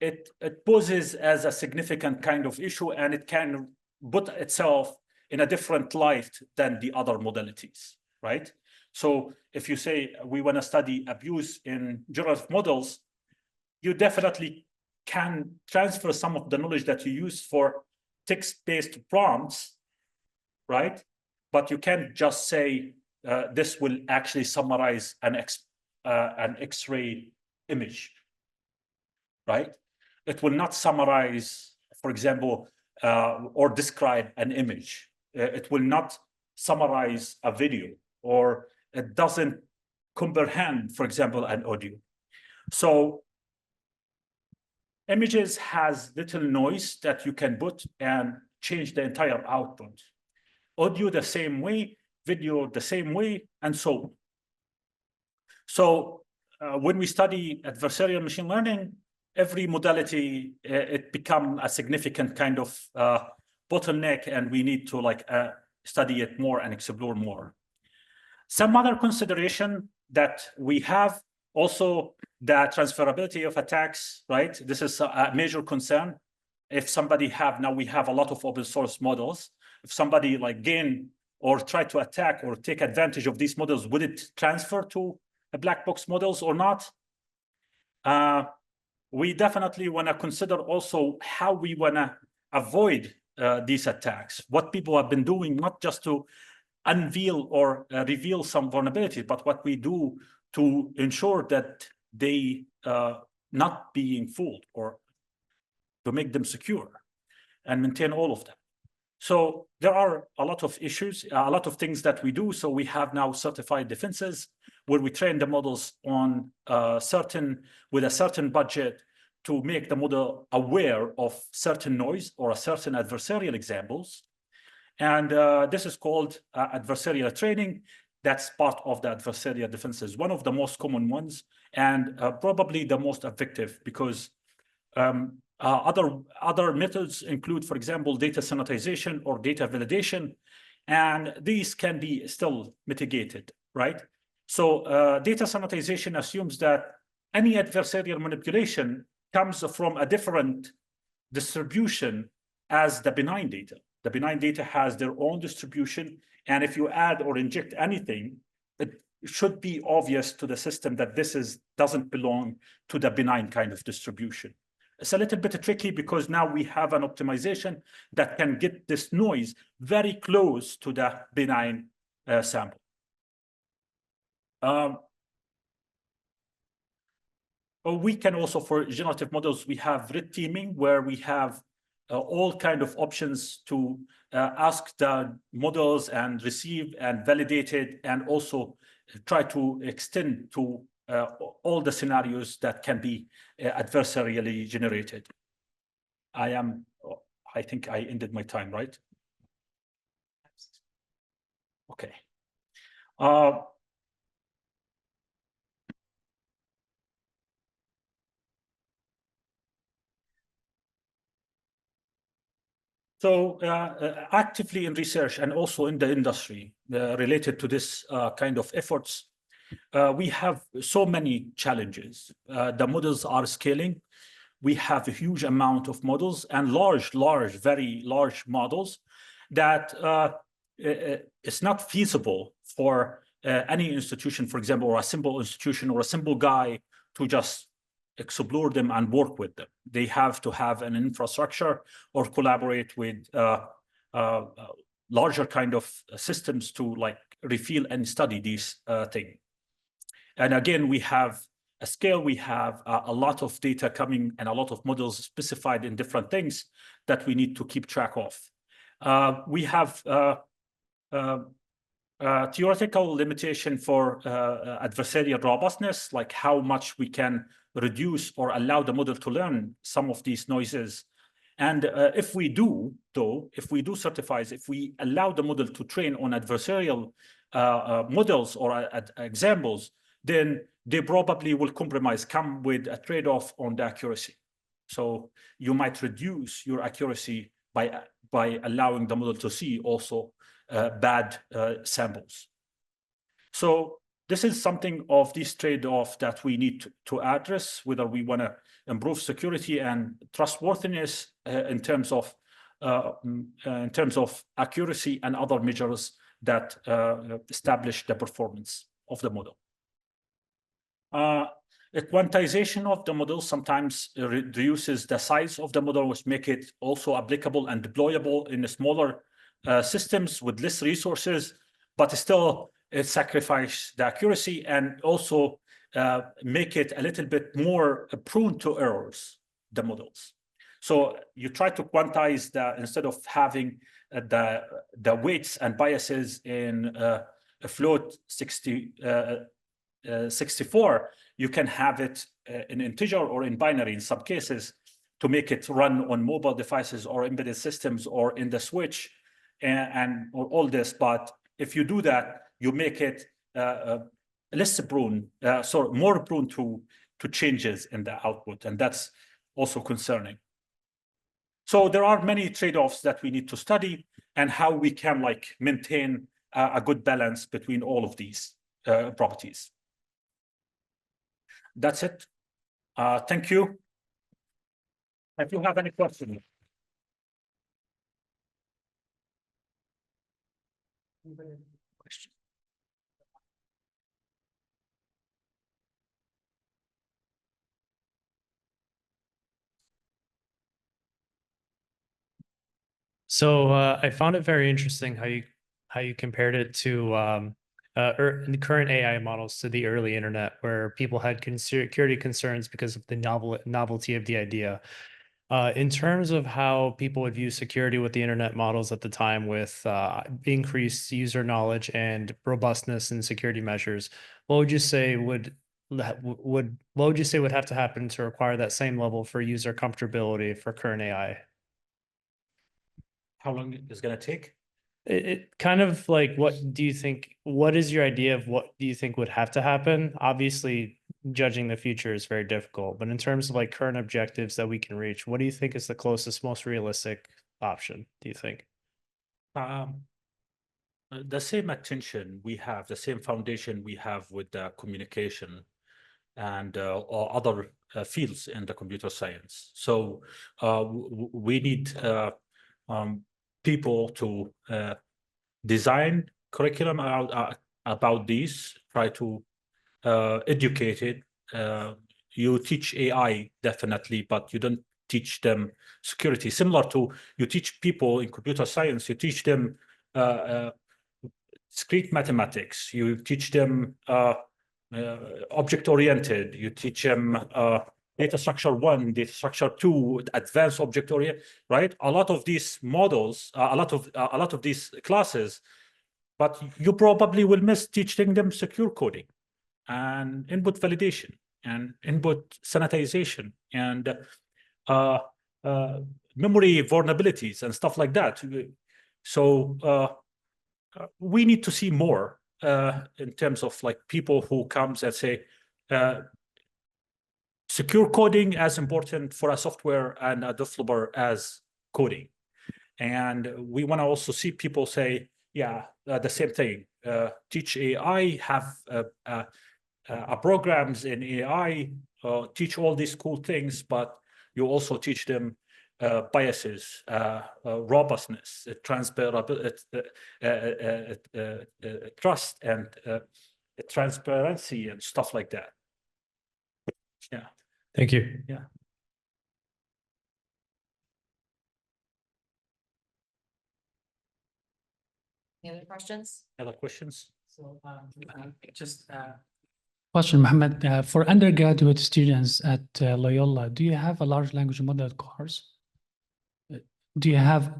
it poses as a significant kind of issue, and it can put itself in a different light than the other modalities, right? So if you say we want to study abuse in generative models, you definitely can transfer some of the knowledge that you use for text-based prompts, right? But you can't just say this will actually summarize an X-ray image, right? It will not summarize, for example, or describe an image. It will not summarize a video, or it doesn't comprehend, for example, an audio. So images has little noise that you can put and change the entire output. Audio the same way, video the same way, and so on. So when we study adversarial machine learning, every modality, it become a significant kind of bottleneck, and we need to study it more and explore more. Some other consideration that we have also, the transferability of attacks, right? This is a major concern. If somebody now we have a lot of open source models. If somebody gain or try to attack or take advantage of these models, would it transfer to a black box models or not? We definitely want to consider also how we want to avoid these attacks, what people have been doing, not just to unveil or reveal some vulnerabilities, but what we do to ensure that they not being fooled, or to make them secure and maintain all of them. So there are a lot of issues, a lot of things that we do. So we have now certified defenses where we train the models on with a certain budget to make the model aware of certain noise or a certain adversarial examples. And this is called adversarial training. That's part of the adversarial defenses, one of the most common ones, and probably the most effective, because other methods include, for example, data sanitization or data validation, and these can be still mitigated, right? So data sanitization assumes that any adversarial manipulation comes from a different distribution as the benign data. The benign data has their own distribution. And if you add or inject anything, it should be obvious to the system that this doesn't belong to the benign kind of distribution. It's a little bit tricky because now we have an optimization that can get this noise very close to the benign sample. We can also, for generative models, we have red teaming, where we have all kind of options to ask the models and receive and validate it, and also try to extend to all the scenarios that can be adversarially generated. I think I ended my time, right? Okay. So actively in research and also in the industry related to this kind of efforts, we have so many challenges. The models are scaling. We have a huge amount of models and very large models that it's not feasible for any institution, for example, or a simple institution or a simple guy to just explore them and work with them. They have to have an infrastructure or collaborate with larger kind of systems to like reveal and study these things. And again, we have a scale, we have a lot of data coming and a lot of models specified in different things that we need to keep track of. We have theoretical limitation for adversarial robustness, like how much we can reduce or allow the model to learn some of these noises. And if we do certifies, if we allow the model to train on adversarial models or examples, then they probably will come with a trade-off on the accuracy. So you might reduce your accuracy by allowing the model to see also bad samples. So this is something of this trade-off that we need to address, whether we want to improve security and trustworthiness in terms of accuracy and other measures that establish the performance of the model. A quantization of the model sometimes reduces the size of the model, which make it also applicable and deployable in smaller systems with less resources, but still it sacrifices the accuracy and also make it a little bit more prone to errors, the models. So you try to quantize instead of having the weights and biases in a float 64, you can have it in integer or in binary in some cases to make it run on mobile devices or embedded systems or in the switch and all this. But if you do that, you make it less prone, more prone to changes in the output, and that's also concerning. So there are many trade-offs that we need to study and how we can maintain a good balance between all of these properties. That's it. Thank you. If you have any questions. So I found it very interesting how you compared it to the current AI models to the early internet, where people had security concerns because of the novelty of the idea. In terms of how people would view security with the internet models at the time, with increased user knowledge and robustness in security measures, what would you say would have to happen to require that same level for user comfortability for current AI? How long is it going to take? It kind of like, what is your idea of what do you think would have to happen? Obviously, judging the future is very difficult, but in terms of current objectives that we can reach, what do you think is the closest, most realistic option, do you think? The same attention we have, the same foundation we have with the communication and or other fields in the computer science. So we need people to design curriculum about these, try to educate it. You teach AI definitely, but you don't teach them security. Similar to you teach people in computer science, you teach them discrete mathematics, you teach them object-oriented, you teach them data structure 1, data structure 2, advanced object-oriented, right? A lot of these models, a lot of these classes, but you probably will miss teaching them secure coding and input validation and input sanitization and memory vulnerabilities and stuff like that. So we need to see more in terms of like people who comes and say secure coding as important for a software and a developer as coding. And we want to also see people say, yeah, the same thing. Teach AI, have programs in AI, teach all these cool things, but you also teach them biases, robustness, trust, and transparency, and stuff like that. Yeah. Thank you. Yeah. Any other questions? Other questions? So just question, Mohammed, for undergraduate students at Loyola, do you have a large language model course? Do you have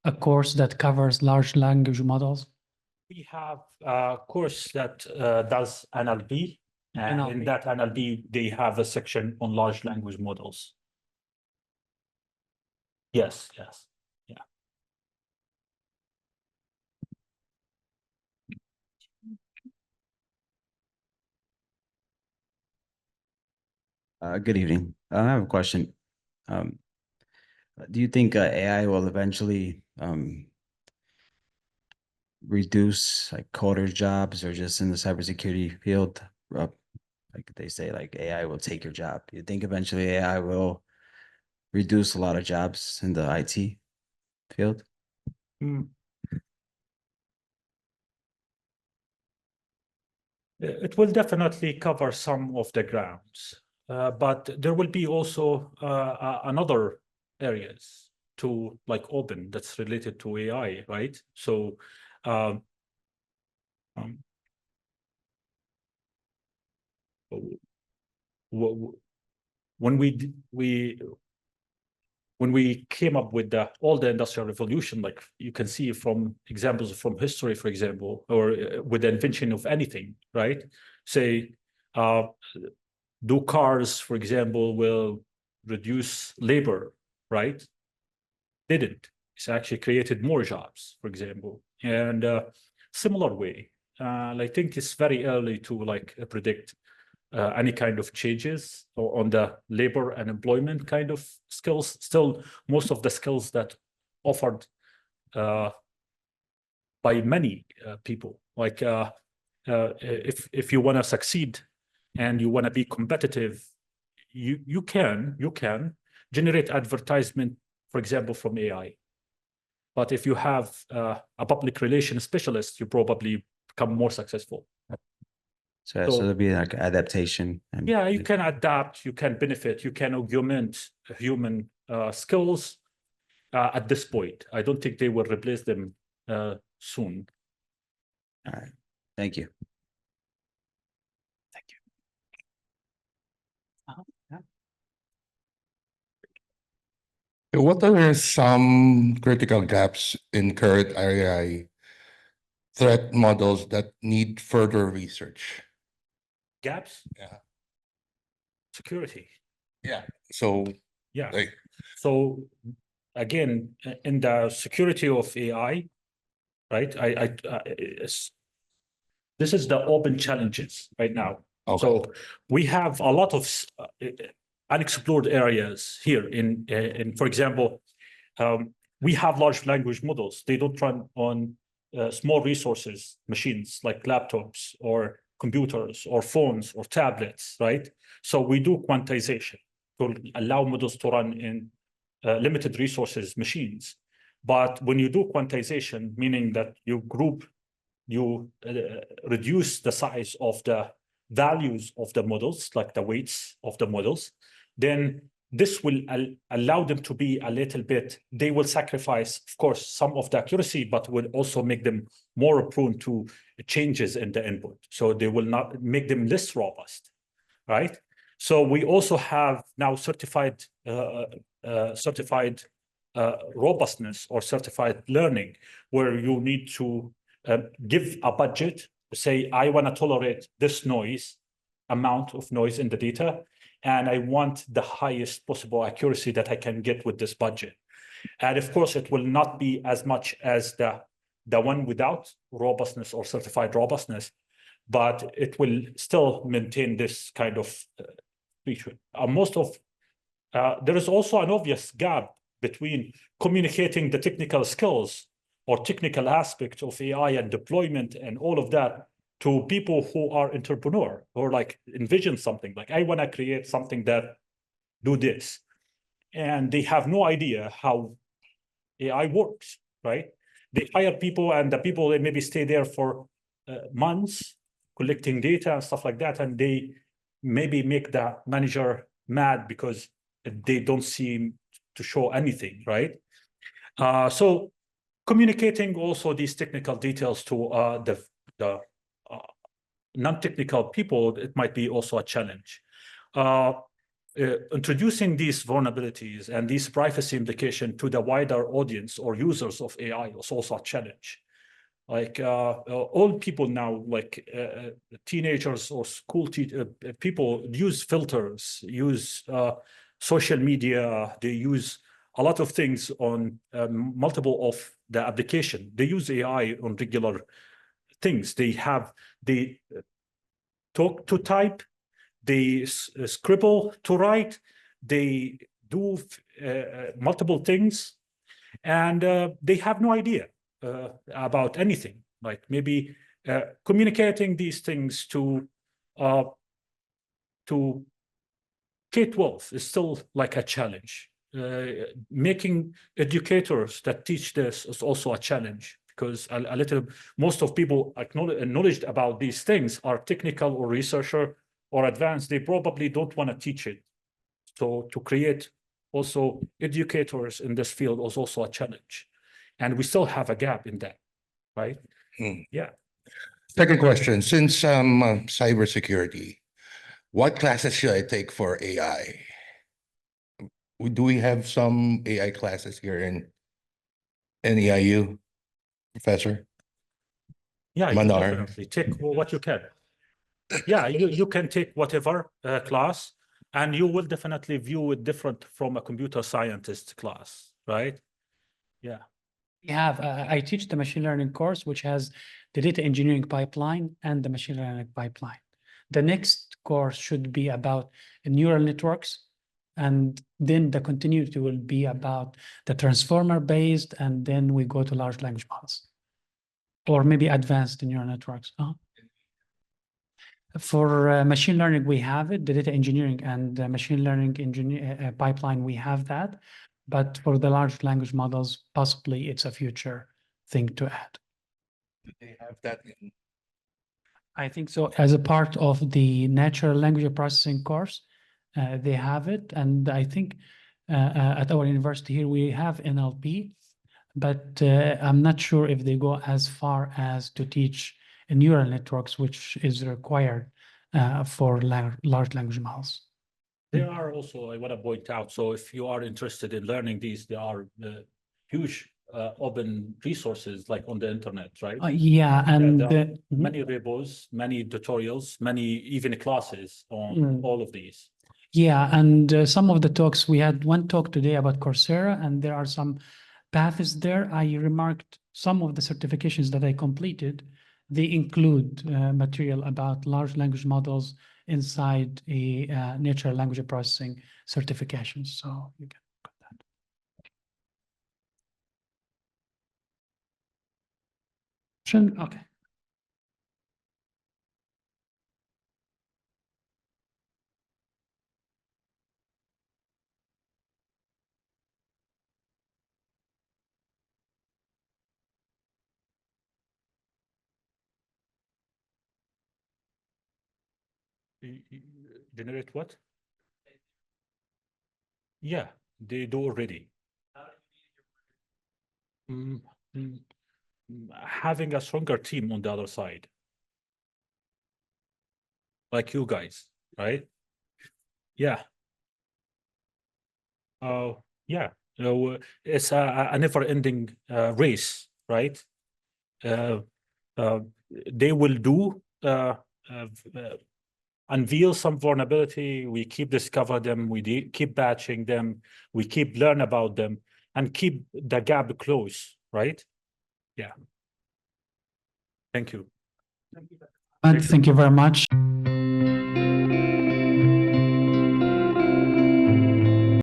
a course that covers large language models? We have a course that does NLP, and in NLP. that NLP, they have a section on large language models. Yes, yes. Good evening. I have a question. Do you think AI will eventually reduce like coders' jobs, or just in the cybersecurity field? Like they say, like AI will take your job. Do you think eventually AI will reduce a lot of jobs in the IT field? It will definitely cover some of the grounds, but there will be also another areas to like open that's related to AI, right? So when we came up with all the industrial revolution, like you can see from examples from history, for example, or with the invention of anything, right? Say, do cars, for example, will reduce labor, right? Didn't. It's actually created more jobs, for example. And similar way, I think it's very early to like predict any kind of changes on the labor and employment kind of skills. Still, most of the skills that offered by many people, like if you want to succeed and you want to be competitive, you can generate advertisement, for example, from AI. But if you have a public relations specialist, you probably become more successful. So there'll be like adaptation. And yeah, you can adapt, you can benefit, you can augment human skills at this point. I don't think they will replace them soon. All right. Thank you. Thank you. What are some critical gaps in current AI threat models that need further research? Gaps? Yeah. Security. Yeah. So Yeah. like, So again, in the security of AI, right? This is the open challenges right now. okay. So we have a lot of unexplored areas here. For example, we have large language models. They don't run on small resources, machines like laptops or computers or phones or tablets, right? So we do quantization to allow models to run in limited resources machines. But when you do quantization, meaning that you reduce the size of the values of the models, like the weights of the models, then this will allow them to be a little bit, they will sacrifice, of course, some of the accuracy, but will also make them more prone to changes in the input. So they will not make them less robust, right? So we also have now certified robustness or certified learning, where you need to give a budget, say, I want to tolerate this amount of noise in the data, and I want the highest possible accuracy that I can get with this budget. And of course, it will not be as much as the one without robustness or certified robustness, but it will still maintain this kind of feature. There is also an obvious gap between communicating the technical skills or technical aspects of AI and deployment and all of that to people who are entrepreneur or like envision something like, I want to create something that do this. And they have no idea how AI works, right? They hire people, and the people, they maybe stay there for months collecting data and stuff like that. And they maybe make the manager mad because they don't seem to show anything, right? So communicating also these technical details to the non-technical people, it might be also a challenge. Introducing these vulnerabilities and these privacy implications to the wider audience or users of AI is also a challenge. Like all people now, like teenagers or school people use filters, use social media, they use a lot of things on multiple of the application. They use AI on regular things. They talk to type, they scribble to write, they do multiple things, and they have no idea about anything. Like maybe communicating these things to K-12 is still like a challenge. Making educators that teach this is also a challenge, because most of people knowledge about these things are technical or researcher or advanced. They probably don't want to teach it. So to create also educators in this field is also a challenge. And we still have a gap in that, right? Yeah. Second question, since cybersecurity, what classes should I take for AI? Do we have some AI classes here in NEIU, Professor? Yeah, you Manar. definitely take what you can. Yeah, you can take whatever class, and you will definitely view it different from a computer scientist class, right? Yeah. I teach the machine learning course, which has the data engineering pipeline and the machine learning pipeline. The next course should be about neural networks, and then the continuity will be about the transformer based, and then we go to large language models, or maybe advanced neural networks. For machine learning, we have it, the data engineering and machine learning pipeline, we have that. But for the large language models, possibly it's a future thing to add. Do they have that? I think so. As a part of the natural language processing course, they have it. And I think at our university here, we have NLP, but I'm not sure if they go as far as to teach neural networks, which is required for large language models. There are also, I want to point out, so if you are interested in learning these, there are huge open resources like on the internet, right? Yeah, and there are many repos, many tutorials, many even classes on all of these. Yeah, and some of the talks, we had one talk today about Coursera, and there are some paths there. I remarked some of the certifications that I completed, they include material about large language models inside a natural language processing certification. So you can put that. Okay. Generate what? Yeah, they do already. Mm, mm, Having a stronger team on the other side, like you guys, right? Yeah. Yeah. It's a never-ending race, right? They will do unveil some vulnerability. We keep discover them. We keep batching them. We keep learn about them and keep the gap close, right? Yeah. Thank you. And thank you very much.